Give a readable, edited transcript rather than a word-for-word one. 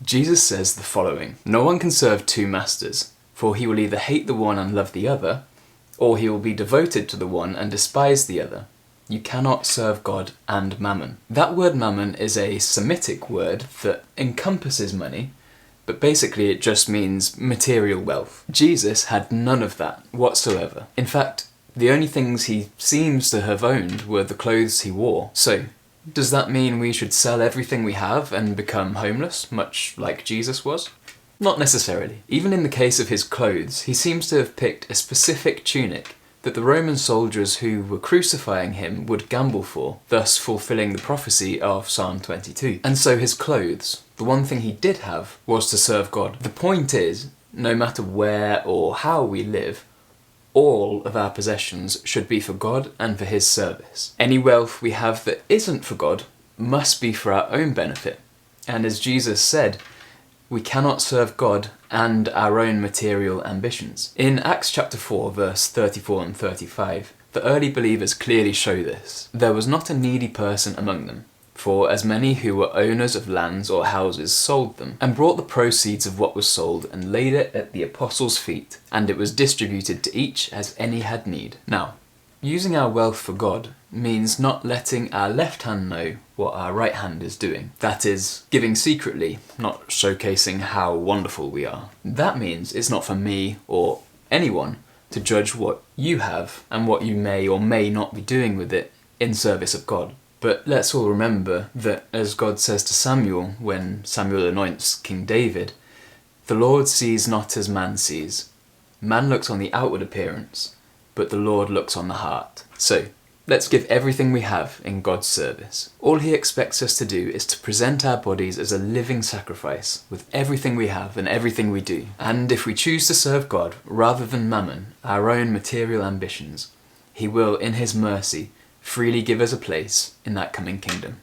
Jesus says the following: "No one can serve two masters, for he will either hate the one and love the other, or he will be devoted to the one and despise the other. You cannot serve God and mammon." That word mammon is a Semitic word that encompasses money, but basically it just means material wealth. Jesus had none of that whatsoever. In fact, the only things he seems to have owned were the clothes he wore. So, does that mean we should sell everything we have and become homeless, much like Jesus was? Not necessarily. Even in the case of his clothes, he seems to have picked a specific tunic that the Roman soldiers who were crucifying him would gamble for, thus fulfilling the prophecy of Psalm 22. And so his clothes, the one thing he did have, was to serve God. The point is, no matter where or how we live, all of our possessions should be for God and for his service. Any wealth we have that isn't for God must be for our own benefit. And as Jesus said, we cannot serve God and our own material ambitions. In Acts chapter 4, verse 34 and 35, the early believers clearly show this. "There was not a needy person among them, for as many who were owners of lands or houses sold them, and brought the proceeds of what was sold and laid it at the apostles' feet, and it was distributed to each as any had need." Now, using our wealth for God means not letting our left hand know what our right hand is doing. That is, giving secretly, not showcasing how wonderful we are. That means it's not for me or anyone to judge what you have and what you may or may not be doing with it in service of God. But let's all remember that, as God says to Samuel when Samuel anoints King David, "The Lord sees not as man sees. Man looks on the outward appearance, but the Lord looks on the heart." So, let's give everything we have in God's service. All he expects us to do is to present our bodies as a living sacrifice with everything we have and everything we do. And if we choose to serve God rather than mammon, our own material ambitions, he will, in his mercy, freely give us a place in that coming kingdom.